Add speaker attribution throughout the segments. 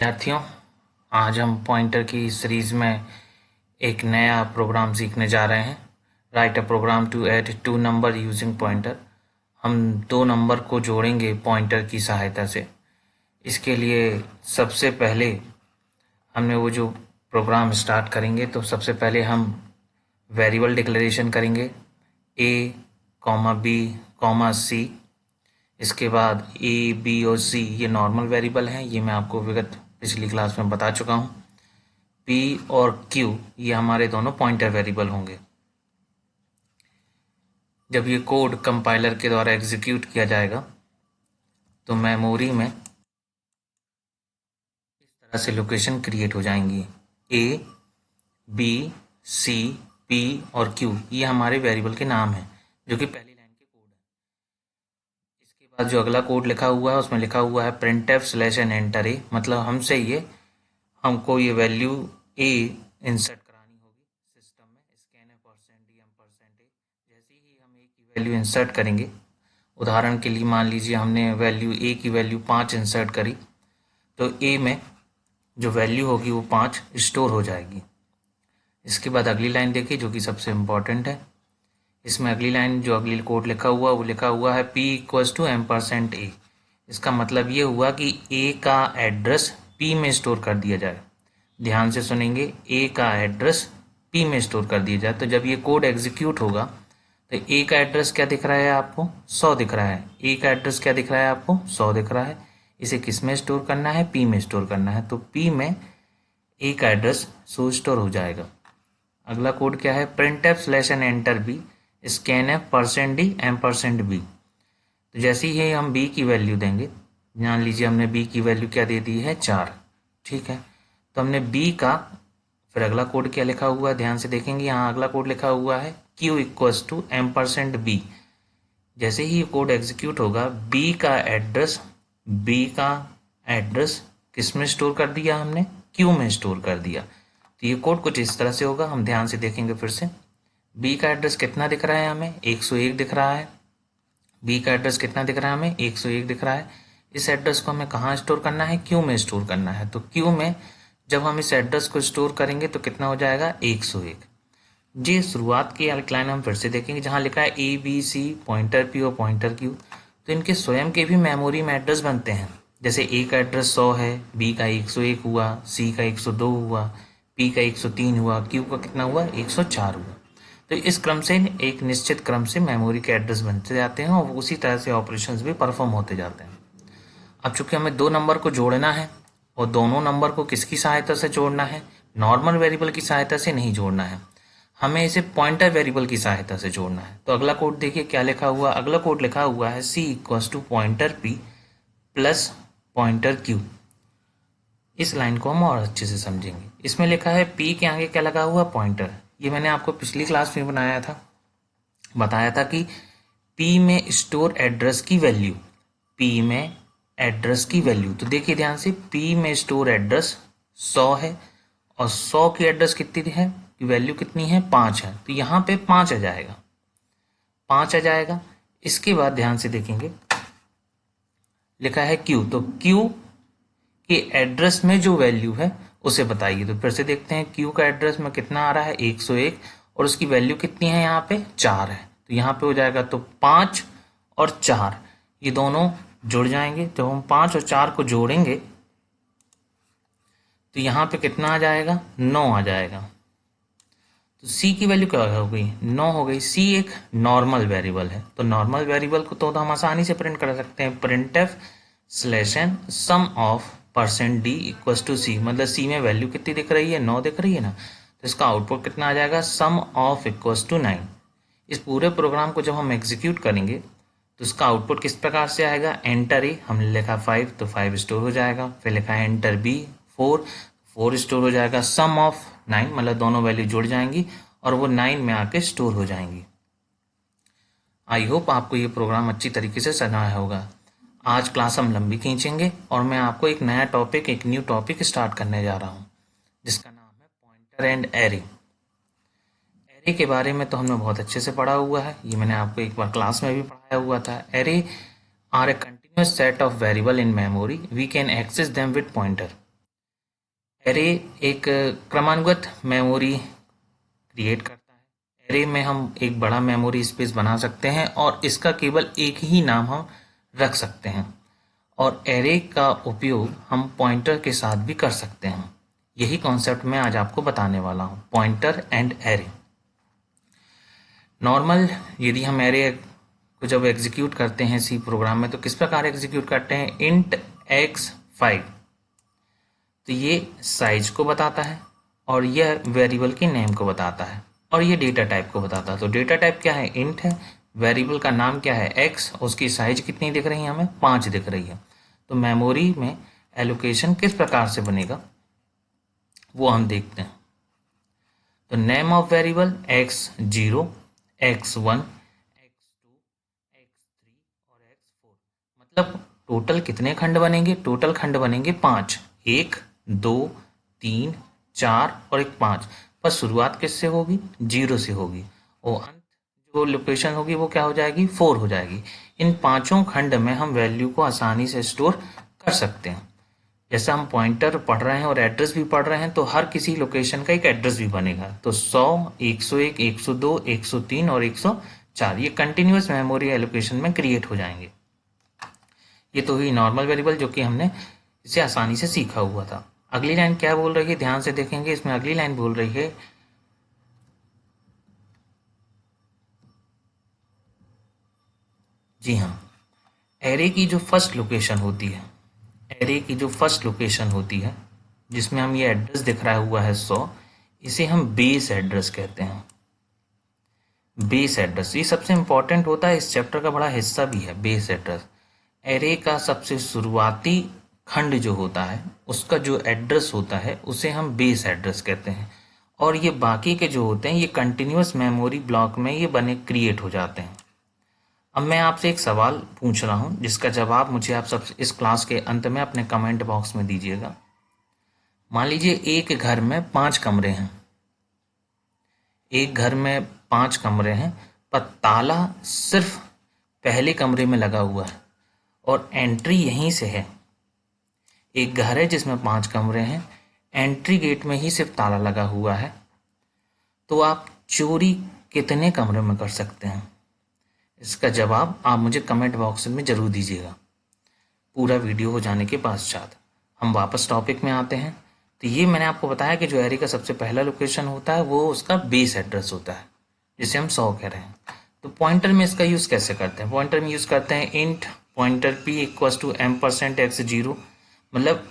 Speaker 1: विद्यार्थियों, आज हम पॉइंटर की सीरीज में एक नया प्रोग्राम सीखने जा रहे हैं। Write a program to add two number using pointer. हम दो नंबर को जोड़ेंगे पॉइंटर की सहायता से। इसके लिए सबसे पहले हमने वो जो प्रोग्राम स्टार्ट करेंगे तो सबसे पहले हम वेरिएबल डिक्लेरेशन करेंगे a, b, c। इसके बाद ए बी और सी ये नॉर्मल वेरिएबल हैं, ये मैं आपको विगत पिछली क्लास में बता चुका हूँ। पी और क्यू ये हमारे दोनों पॉइंटर वेरिएबल होंगे। जब ये कोड कंपाइलर के द्वारा एग्जीक्यूट किया जाएगा तो मेमोरी में इस तरह से लोकेशन क्रिएट हो जाएंगी। ए, बी, सी, पी और क्यू ये हमारे वेरिएबल के नाम हैं, जो कि पहली लाइन के कोड है। इसके बाद जो अगला कोड लिखा हुआ है उसमें लिखा हुआ है printf slash N enter a, मतलब हमको ये वैल्यू ए इंसर्ट करानी होगी सिस्टम में। Scan %d %a। जैसे ही हम ए की वैल्यू इंसर्ट करेंगे, उदाहरण के लिए मान लीजिए हमने ए की वैल्यू 5 इंसर्ट करी, तो ए में जो वैल्यू होगी वो 5 स्टोर हो जाएगी। इसके बाद अगली लाइन देखिए, जो कि सबसे इम्पॉर्टेंट है। इसमें अगली लाइन जो अगली कोड लिखा हुआ वो लिखा हुआ है p इक्वल्स टू %a। इसका मतलब ये हुआ कि a का एड्रेस p में स्टोर कर दिया जाए। ध्यान से सुनेंगे, a का एड्रेस p में स्टोर कर दिया जाए। तो जब ये कोड एग्जीक्यूट होगा तो a का एड्रेस क्या दिख रहा है आपको? 100 दिख रहा है। a का एड्रेस क्या दिख रहा है आपको? 100 दिख रहा है। इसे किस में स्टोर करना है? p में स्टोर करना है। तो p में a का एड्रेस स्टोर हो जाएगा। अगला कोड क्या है? printf slash N enter B scanf %d %b। तो जैसे ही हम b की वैल्यू देंगे, मान लीजिए हमने b की वैल्यू क्या दे दी है? 4। ठीक है, तो हमने b का फिर अगला कोड क्या लिखा हुआ है ध्यान से देखेंगे। यहाँ अगला कोड लिखा हुआ है q इक्वल्स टू %b। जैसे ही ये कोड एग्जीक्यूट होगा, b का एड्रेस किस में स्टोर कर दिया हमने? q में स्टोर कर दिया। तो ये कोड कुछ इस तरह से होगा। हम ध्यान से देखेंगे फिर से। b का एड्रेस कितना दिख रहा है हमें? 101 दिख रहा है। b का एड्रेस कितना दिख रहा है हमें? 101 दिख रहा है। इस एड्रेस को हमें कहाँ स्टोर करना है? q में स्टोर करना है। तो q में जब हम इस एड्रेस को स्टोर करेंगे तो कितना हो जाएगा? 101। जी, शुरुआत की लाइन हम फिर से देखेंगे, जहाँ लिखा है A B C pointer P और पॉइंटर क्यू। तो इनके स्वयं के भी मेमोरी में एड्रेस बनते हैं। जैसे ए का एड्रेस 100 है, बी का 101 हुआ, सी का 102 हुआ, पी का 103 हुआ, क्यू का कितना हुआ? 104 हुआ। तो इस क्रम से एक निश्चित क्रम से मेमोरी के एड्रेस बनते जाते हैं और उसी तरह से ऑपरेशंस भी परफॉर्म होते जाते हैं। अब चूंकि हमें दो नंबर को जोड़ना है और दोनों नंबर को किसकी सहायता से जोड़ना है? नॉर्मल वेरिएबल की सहायता से नहीं जोड़ना है, हमें इसे पॉइंटर वेरिएबल की सहायता से जोड़ना है। तो अगला कोड देखिए क्या लिखा हुआ। अगला कोड लिखा हुआ है c equals to pointer p plus pointer q। इस लाइन को हम और अच्छे से समझेंगे। इसमें लिखा है p के आगे क्या लगा हुआ? पॉइंटर। ये मैंने आपको पिछली क्लास में बताया था कि p में स्टोर एड्रेस की वैल्यू, p में एड्रेस की वैल्यू। तो देखिए ध्यान से, p में स्टोर एड्रेस 100 है और 100 की एड्रेस कितनी है? वैल्यू कितनी है? 5 है। तो यहाँ पे 5 आ जाएगा, 5 आ जाएगा। इसके बाद ध्यान से देखेंगे, लिखा है q। तो q के एड्रेस में जो वैल्यू है उसे बताइए। तो फिर से देखते हैं, q का एड्रेस में कितना आ रहा है? 101 और उसकी वैल्यू कितनी है? यहाँ पे 4 है। तो यहाँ पे हो जाएगा तो 5 और 4 ये दोनों जुड़ जाएंगे। तो हम 5 और 4 को जोड़ेंगे तो यहाँ पे कितना आ जाएगा? 9 आ जाएगा। तो c की वैल्यू क्या हो गई? 9 हो गई। c एक नॉर्मल वेरिएबल है, तो नॉर्मल वेरिएबल को तो हम आसानी से प्रिंट कर सकते हैं। printf slash n sum of %d equals to c, मतलब c में वैल्यू कितनी दिख रही है? 9 दिख रही है ना। तो इसका आउटपुट कितना आ जाएगा? सम ऑफ इक्वल्स टू 9। इस पूरे प्रोग्राम को जब हम एग्जीक्यूट करेंगे तो इसका आउटपुट किस प्रकार से आएगा? एंटर ए, हमने लिखा 5 तो 5 स्टोर हो जाएगा। फिर लिखा है एंटर बी 4 स्टोर हो जाएगा। सम ऑफ 9 मतलब दोनों वैल्यू जुड़ जाएंगी और वो 9 में आके स्टोर हो जाएंगी। आई होप आपको ये प्रोग्राम अच्छी तरीके से समझाया होगा। आज क्लास हम लंबी खींचेंगे और मैं आपको एक नया टॉपिक, एक न्यू टॉपिक स्टार्ट करने जा रहा हूँ, जिसका नाम है पॉइंटर एंड एरे। एरे के बारे में तो हमने बहुत अच्छे से पढ़ा हुआ है, ये मैंने आपको एक बार क्लास में भी पढ़ाया हुआ था। Array are a continuous set of variable in memory, we can access them with pointer. Array एक क्रमानुगत मेमोरी क्रिएट करता है। एरे में हम एक बड़ा मेमोरी स्पेस बना सकते हैं और इसका केवल एक ही नाम हम रख सकते हैं। और एरे का उपयोग हम पॉइंटर के साथ भी कर सकते हैं। यही कॉन्सेप्ट मैं आज आपको बताने वाला हूँ, पॉइंटर एंड एरे। नॉर्मल यदि हम एरे को जब एग्जीक्यूट करते हैं सी प्रोग्राम में तो किस प्रकार एग्जीक्यूट करते हैं, इंट x5, तो ये साइज को बताता है और यह वेरिएबल के नेम को बताता है और ये डेटा टाइप को बताता है। तो डेटा टाइप क्या है, इंट है, वेरिएबल का नाम क्या है x, उसकी साइज कितनी दिख रही है हमें, 5 दिख रही है। तो मेमोरी में एलोकेशन किस प्रकार से बनेगा वो हम देखते हैं। तो name of variable x0, x1, x2, x3 और x4, मतलब टोटल कितने खंड बनेंगे, टोटल खंड बनेंगे 5, 1 2 3 4 और एक 5। पर शुरुआत किससे होगी, 0 से होगी और अंत जो लोकेशन होगी वो क्या हो जाएगी, 4 हो जाएगी। इन पांचों खंड में हम वैल्यू को आसानी से स्टोर कर सकते हैं। जैसे हम पॉइंटर पढ़ रहे हैं और एड्रेस भी पढ़ रहे हैं तो हर किसी लोकेशन का एक एड्रेस भी बनेगा। तो 100, 101, 102, 103 और 104 ये कंटिन्यूअस मेमोरी एलोकेशन में क्रिएट हो जाएंगे। ये तो हुई नॉर्मल वेरिएबल जो कि हमने इसे आसानी से सीखा हुआ था। अगली लाइन क्या बोल रही है, ध्यान से देखेंगे, इसमें अगली लाइन बोल रही है जी हाँ, एरे की जो फर्स्ट लोकेशन होती है, एरे की जो फर्स्ट लोकेशन होती है जिसमें हम ये एड्रेस दिख रहा हुआ है 100, इसे हम बेस एड्रेस कहते हैं। बेस एड्रेस ये सबसे इंपॉर्टेंट होता है, इस चैप्टर का बड़ा हिस्सा भी है बेस एड्रेस। एरे का सबसे शुरुआती खंड जो होता है उसका जो एड्रेस होता है उसे हम बेस एड्रेस कहते हैं और ये बाकी के जो होते हैं ये कंटिन्यूअस मेमोरी ब्लॉक में ये बने क्रिएट हो जाते हैं। अब मैं आपसे एक सवाल पूछ रहा हूँ जिसका जवाब मुझे आप सब इस क्लास के अंत में अपने कमेंट बॉक्स में दीजिएगा। मान लीजिए एक घर में 5 कमरे हैं, एक घर में 5 कमरे हैं पर ताला सिर्फ पहले कमरे में लगा हुआ है और एंट्री यहीं से है। एक घर है जिसमें 5 कमरे हैं, एंट्री गेट में ही सिर्फ ताला लगा हुआ है, तो आप चोरी कितने कमरे में कर सकते हैं? इसका जवाब आप मुझे कमेंट बॉक्स में जरूर दीजिएगा पूरा वीडियो हो जाने के पश्चात। हम वापस टॉपिक में आते हैं। तो ये मैंने आपको बताया कि जो एरे का सबसे पहला लोकेशन होता है वो उसका बेस एड्रेस होता है जिसे हम 100 कह रहे हैं। तो पॉइंटर में इसका यूज़ कैसे करते हैं, पॉइंटर में यूज़ करते हैं int pointer p equals to m%x0, मतलब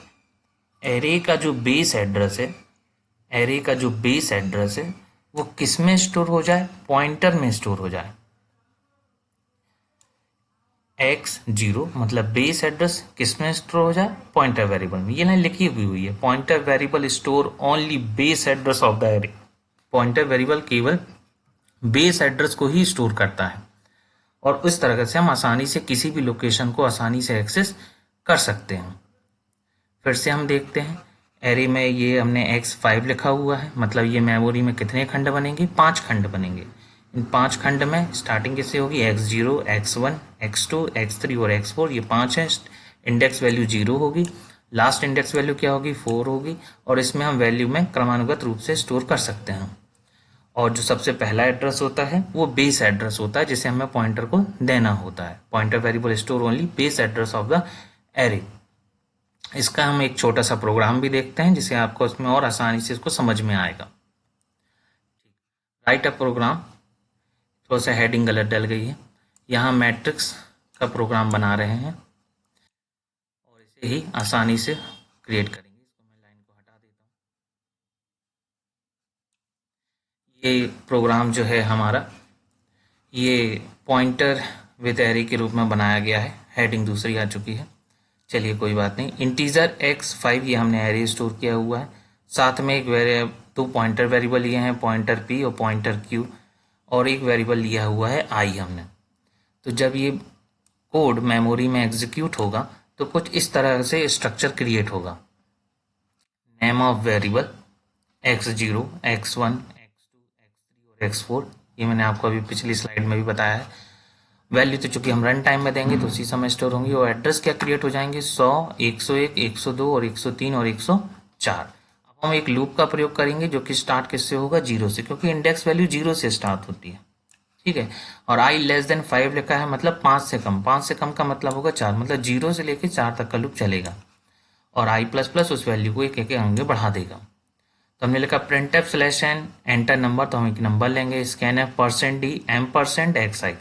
Speaker 1: एरे का जो बेस एड्रेस है, एरे का जो बेस एड्रेस है वो किस में स्टोर हो जाए, पॉइंटर में स्टोर हो जाए। x0 मतलब बेस एड्रेस किस में स्टोर हो जाए, पॉइंटर वेरिएबल में। ये लाइन लिखी हुई है, pointer variable store only base address of the array. Pointer variable केवल बेस एड्रेस को ही स्टोर करता है और इस तरह से हम आसानी से किसी भी लोकेशन को आसानी से एक्सेस कर सकते हैं। फिर से हम देखते हैं, एरे में ये हमने x5 लिखा हुआ है, मतलब ये मेमोरी में कितने खंड बनेंगे, 5 खंड बनेंगे। इन 5 खंड में स्टार्टिंग किससे होगी, x0, x1, x2, x3 और x4, ये 5 है। इंडेक्स वैल्यू 0 होगी, लास्ट इंडेक्स वैल्यू क्या होगी, 4 होगी और इसमें हम वैल्यू में क्रमानुगत रूप से स्टोर कर सकते हैं। और जो सबसे पहला एड्रेस होता है वो बेस एड्रेस होता है जिसे हमें पॉइंटर को देना होता है। Pointer variable store only base address of the array. इसका हम एक छोटा सा प्रोग्राम भी देखते हैं जिसे आपको उसमें और आसानी से इसको समझ में आएगा। राइट अ प्रोग्राम, थोड़ा सा हेडिंग गलत डल गई है, यहाँ मैट्रिक्स का प्रोग्राम बना रहे हैं और इसे ही आसानी से क्रिएट करेंगे। इसको मैं लाइन को हटा देता हूँ। ये प्रोग्राम जो है हमारा ये पॉइंटर विद एरे के रूप में बनाया गया है, हेडिंग दूसरी आ चुकी है, चलिए कोई बात नहीं। इंटीजर x5 ये हमने एरे स्टोर किया हुआ है, साथ में एक दो पॉइंटर वेरिएबल लिए हैं, पॉइंटर p और पॉइंटर q, और एक वेरिएबल लिया हुआ है i हमने। तो जब ये कोड मेमोरी में एग्जीक्यूट होगा तो कुछ इस तरह से स्ट्रक्चर क्रिएट होगा। Name of variable x0, x1, x2, x3 और x4, ये मैंने आपको अभी पिछली स्लाइड में भी बताया है। वैल्यू तो चूंकि हम रन टाइम में देंगे तो उसी समय स्टोर होंगी और एड्रेस क्या क्रिएट हो जाएंगे, 100, 101, 102 और 103 और 104। हम एक लूप का प्रयोग करेंगे जो कि स्टार्ट किससे होगा, 0 से, क्योंकि इंडेक्स वैल्यू 0 से स्टार्ट होती है। ठीक है। और i लेस देन 5 लिखा है, मतलब 5 से कम। 5 से कम का मतलब होगा 4, मतलब 0 से लेके 4 तक का लूप चलेगा। और i प्लस प्लस उस वैल्यू को एक एक आगे बढ़ा देगा। तो हमने लिखा print f slash N enter number, तो हम एक नंबर लेंगे, स्कैन एफ %d m%xi।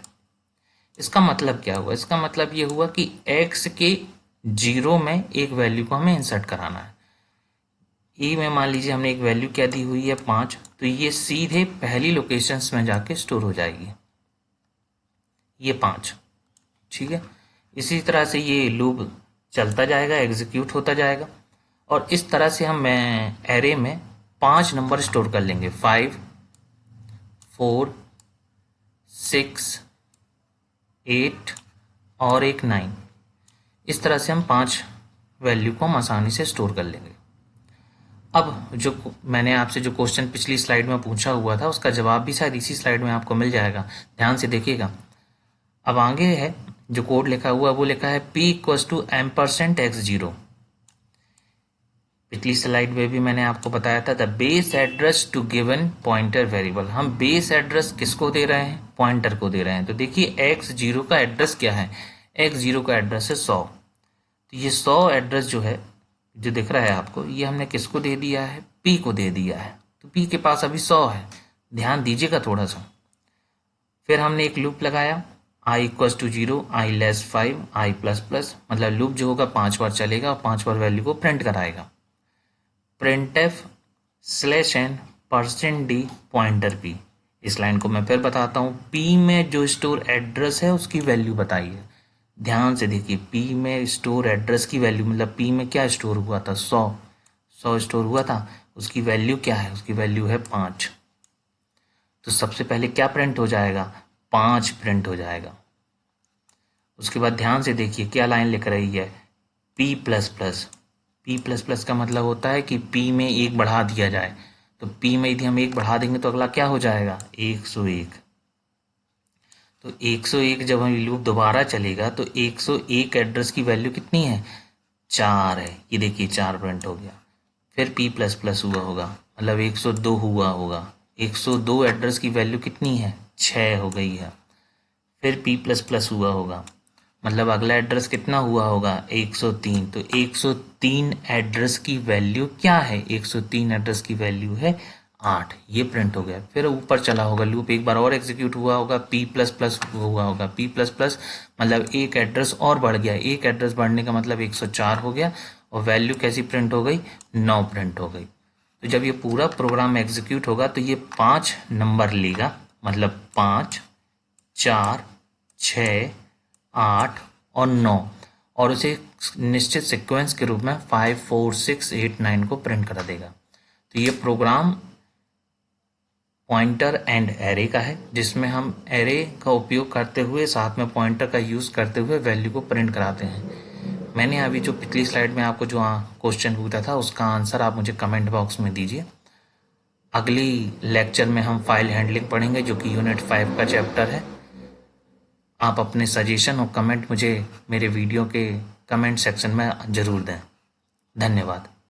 Speaker 1: इसका मतलब क्या हुआ, इसका मतलब ये हुआ कि x के 0 में एक वैल्यू को हमें इंसर्ट कराना है। ई में मान लीजिए हमने एक वैल्यू क्या दी हुई है 5, तो ये सीधे पहली लोकेशंस में जाके स्टोर हो जाएगी, ये 5। ठीक है। इसी तरह से ये लूप चलता जाएगा, एग्जीक्यूट होता जाएगा। और इस तरह से हम एरे में 5 नंबर स्टोर कर लेंगे, 5, 4, 6, 8 और एक 9। इस तरह से हम 5 वैल्यू को हम आसानी से स्टोर कर लेंगे। अब जो मैंने आपसे जो क्वेश्चन पिछली स्लाइड में पूछा हुआ था, उसका जवाब भी शायद इसी स्लाइड में आपको मिल जाएगा, ध्यान से देखिएगा। अब आगे है जो कोड लिखा हुआ, वो लिखा है p = m%x0। पिछली स्लाइड में भी मैंने आपको बताया था, the base address to given pointer variable. हम बेस एड्रेस किसको दे रहे हैं, पॉइंटर को दे रहे हैं। तो देखिए x0 का एड्रेस क्या है, x0 का एड्रेस है 100। तो ये 100 एड्रेस जो है, जो दिख रहा है आपको, ये हमने किसको दे दिया है, p को दे दिया है। तो p के पास अभी 100 है, ध्यान दीजिएगा थोड़ा सा। फिर हमने एक लूप लगाया, i = 0, i less 5, i plus plus, मतलब लूप जो होगा 5 बार चलेगा और 5 बार वैल्यू को प्रिंट कराएगा। printf /n %d pointer p। इस लाइन को मैं फिर बताता हूँ, p में जो स्टोर एड्रेस है उसकी वैल्यू बताइए। ध्यान से देखिए, p में स्टोर एड्रेस की वैल्यू, मतलब p में क्या स्टोर हुआ था, 100 स्टोर हुआ था, उसकी वैल्यू क्या है, उसकी वैल्यू है 5। तो सबसे पहले क्या प्रिंट हो जाएगा, 5 प्रिंट हो जाएगा। उसके बाद ध्यान से देखिए क्या लाइन लिख रही है, p plus plus. p plus plus का मतलब होता है कि p में एक बढ़ा दिया जाए। तो p में यदि हम एक बढ़ा देंगे तो अगला क्या हो जाएगा, 101। तो 101 जब हम लूप दोबारा चलेगा तो 101 एड्रेस की वैल्यू कितनी है, 4 है। ये देखिए 4 प्रिंट हो गया। फिर p प्लस प्लस हुआ होगा, मतलब 102 हुआ होगा। 102 एड्रेस की वैल्यू कितनी है, 6 हो गई है। फिर p प्लस प्लस हुआ होगा, मतलब अगला एड्रेस कितना हुआ होगा, 103। तो 103 एड्रेस की वैल्यू क्या है, 103 एड्रेस की वैल्यू है 8। ये प्रिंट हो गया। फिर ऊपर चला होगा लूप, एक बार और एग्जीक्यूट हुआ होगा, p प्लस प्लस हुआ होगा। p प्लस प्लस मतलब एक एड्रेस और बढ़ गया, एक एड्रेस बढ़ने का मतलब 104 हो गया। और वैल्यू कैसी प्रिंट हो गई, 9 प्रिंट हो गई। तो जब ये पूरा प्रोग्राम एग्जीक्यूट होगा तो ये 5 नंबर लेगा, मतलब 5, 4, 6, 8 और 9, और उसे निश्चित सीक्वेंस के रूप में 5, 4, 6, 8, 9 को प्रिंट करा देगा। तो ये प्रोग्राम पॉइंटर एंड एरे का है, जिसमें हम एरे का उपयोग करते हुए साथ में पॉइंटर का यूज़ करते हुए वैल्यू को प्रिंट कराते हैं। मैंने अभी जो पिछली स्लाइड में आपको जो क्वेश्चन पूछा था उसका आंसर आप मुझे कमेंट बॉक्स में दीजिए। अगली लेक्चर में हम फाइल हैंडलिंग पढ़ेंगे, जो कि यूनिट 5 का चैप्टर है। आप अपने सजेशन और कमेंट मुझे मेरे वीडियो के कमेंट सेक्शन में ज़रूर दें। धन्यवाद।